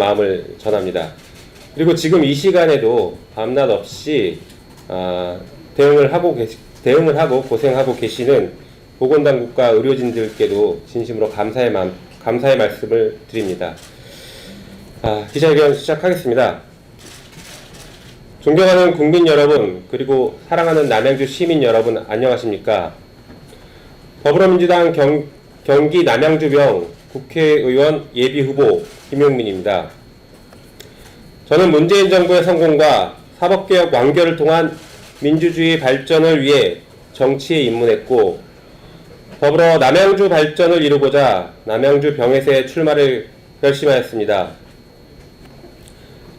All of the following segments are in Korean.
마음을 전합니다. 그리고 지금 이 시간에도 밤낮 없이 대응을 하고 고생하고 계시는 보건당국과 의료진들께도 진심으로 감사의 말씀을 드립니다. 기자회견 시작하겠습니다. 존경하는 국민 여러분, 그리고 사랑하는 남양주 시민 여러분, 안녕하십니까? 더불어민주당 경기 남양주병 국회의원 예비후보 김용민입니다. 저는 문재인 정부의 성공과 사법개혁 완결을 통한 민주주의 발전을 위해 정치에 입문했고, 더불어 남양주 발전을 이루고자 남양주 병에서의 출마를 결심하였습니다.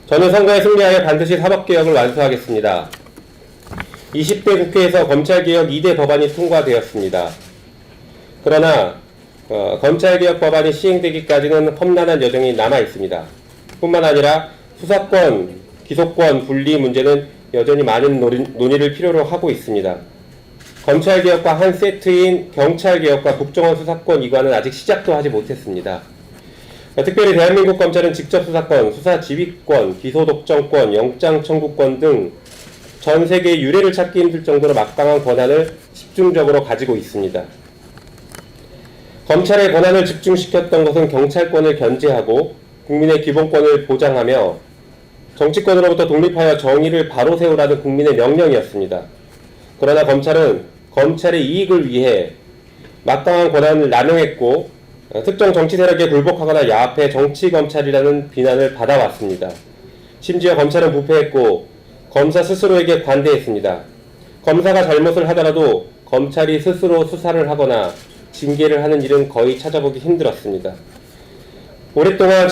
저는 선거에 승리하여 반드시 사법개혁을 완수하겠습니다. 20대 국회에서 검찰개혁 2대 법안이 통과되었습니다. 그러나 검찰개혁 법안이 시행되기까지는 험난한 여정이 남아있습니다. 뿐만 아니라 수사권, 기소권 분리 문제는 여전히 많은 논의를 필요로 하고 있습니다. 검찰개혁과 한 세트인 경찰개혁과 국정원 수사권 이관은 아직 시작도 하지 못했습니다. 특별히 대한민국 검찰은 직접 수사권, 수사 지휘권, 기소 독점권, 영장 청구권 등 전 세계의 유례를 찾기 힘들 정도로 막강한 권한을 집중적으로 가지고 있습니다. 검찰의 권한을 집중시켰던 것은 경찰권을 견제하고 국민의 기본권을 보장하며 정치권으로부터 독립하여 정의를 바로 세우라는 국민의 명령이었습니다. 그러나 검찰은 검찰의 이익을 위해 막강한 권한을 남용했고 특정 정치 세력에 굴복하거나 야합해 정치검찰이라는 비난을 받아왔습니다. 심지어 검찰은 부패했고 검사 스스로에게 관대했습니다. 검사가 잘못을 하더라도 검찰이 스스로 수사를 하거나 징계를 하는 일은 거의 찾아보기 힘들었습니다. 오랫동안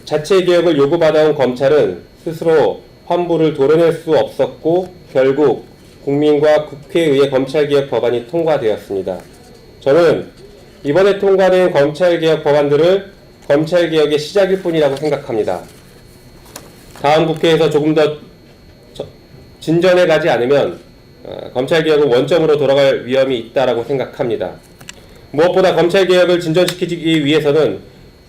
자체 개혁을 요구받아온 검찰은 스스로 환부를 도려낼 수 없었고 결국 국민과 국회에 의해 검찰개혁 법안이 통과되었습니다. 저는 이번에 통과된 검찰개혁 법안들을 검찰개혁의 시작일 뿐이라고 생각합니다. 다음 국회에서 조금 더 진전해 가지 않으면 검찰개혁은 원점으로 돌아갈 위험이 있다고 생각합니다. 무엇보다 검찰개혁을 진전시키기 위해서는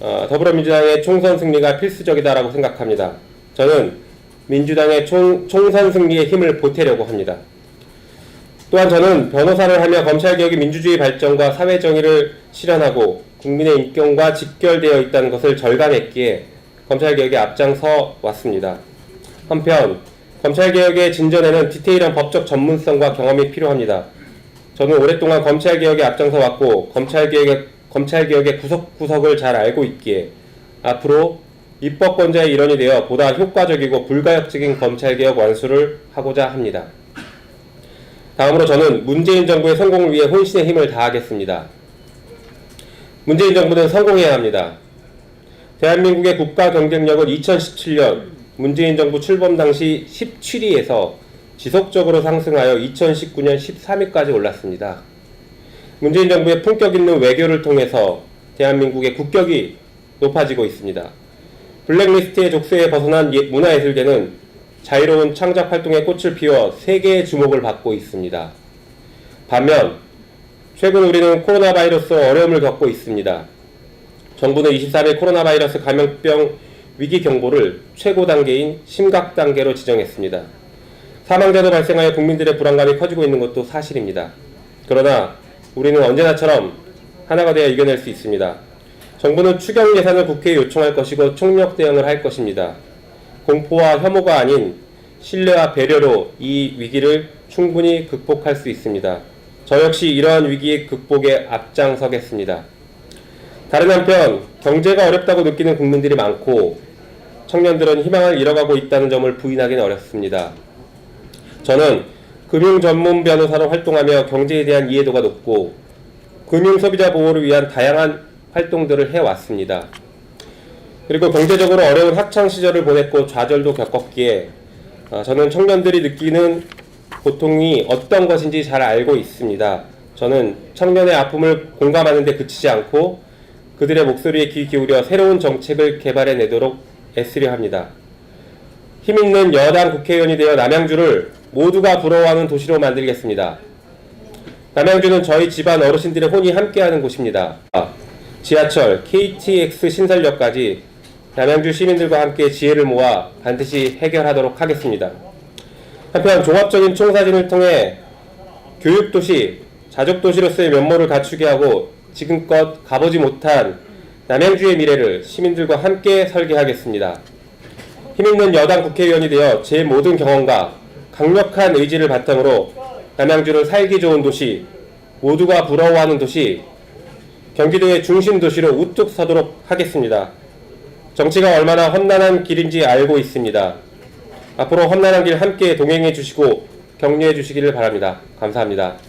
더불어민주당의 총선 승리가 필수적이다라고 생각합니다. 저는 민주당의 총선 승리에 힘을 보태려고 합니다. 또한 저는 변호사를 하며 검찰개혁이 민주주의 발전과 사회정의를 실현하고 국민의 인권과 직결되어 있다는 것을 절감했기에 검찰개혁에 앞장서 왔습니다. 한편 검찰개혁의 진전에는 디테일한 법적 전문성과 경험이 필요합니다. 저는 오랫동안 검찰개혁에 앞장서 왔고 검찰개혁의 구석구석을 잘 알고 있기에 앞으로 입법권자의 일원이 되어 보다 효과적이고 불가역적인 검찰개혁 완수를 하고자 합니다. 다음으로 저는 문재인 정부의 성공을 위해 혼신의 힘을 다하겠습니다. 문재인 정부는 성공해야 합니다. 대한민국의 국가 경쟁력은 2017년 문재인 정부 출범 당시 17위에서 지속적으로 상승하여 2019년 13위까지 올랐습니다. 문재인 정부의 품격 있는 외교를 통해서 대한민국의 국격이 높아지고 있습니다. 블랙리스트의 족쇄에 벗어난 문화예술계는 자유로운 창작 활동의 꽃을 피워 세계의 주목을 받고 있습니다. 반면 최근 우리는 코로나 바이러스로 어려움을 겪고 있습니다. 정부는 23일 코로나 바이러스 감염병 위기 경보를 최고 단계인 심각 단계로 지정했습니다. 사망자도 발생하여 국민들의 불안감이 커지고 있는 것도 사실입니다. 그러나 우리는 언제나처럼 하나가 되어 이겨낼 수 있습니다. 정부는 추경 예산을 국회에 요청할 것이고 총력 대응을 할 것입니다. 공포와 혐오가 아닌 신뢰와 배려로 이 위기를 충분히 극복할 수 있습니다. 저 역시 이러한 위기 극복에 앞장서겠습니다. 다른 한편 경제가 어렵다고 느끼는 국민들이 많고 청년들은 희망을 잃어가고 있다는 점을 부인하기는 어렵습니다. 저는 금융 전문 변호사로 활동하며 경제에 대한 이해도가 높고 금융 소비자 보호를 위한 다양한 활동들을 해왔습니다. 그리고 경제적으로 어려운 학창 시절을 보냈고 좌절도 겪었기에 저는 청년들이 느끼는 고통이 어떤 것인지 잘 알고 있습니다. 저는 청년의 아픔을 공감하는 데 그치지 않고 그들의 목소리에 귀 기울여 새로운 정책을 개발해내도록 애쓰려 합니다. 힘있는 여당 국회의원이 되어 남양주를 모두가 부러워하는 도시로 만들겠습니다. 남양주는 저희 집안 어르신들의 혼이 함께하는 곳입니다. 지하철, KTX 신설역까지 남양주 시민들과 함께 지혜를 모아 반드시 해결하도록 하겠습니다. 한편 종합적인 총사진을 통해 교육도시, 자족도시로서의 면모를 갖추게 하고 지금껏 가보지 못한 남양주의 미래를 시민들과 함께 설계하겠습니다. 힘있는 여당 국회의원이 되어 제 모든 경험과 강력한 의지를 바탕으로 남양주를 살기 좋은 도시, 모두가 부러워하는 도시, 경기도의 중심 도시로 우뚝 서도록 하겠습니다. 정치가 얼마나 험난한 길인지 알고 있습니다. 앞으로 험난한 길 함께 동행해 주시고 격려해 주시기를 바랍니다. 감사합니다.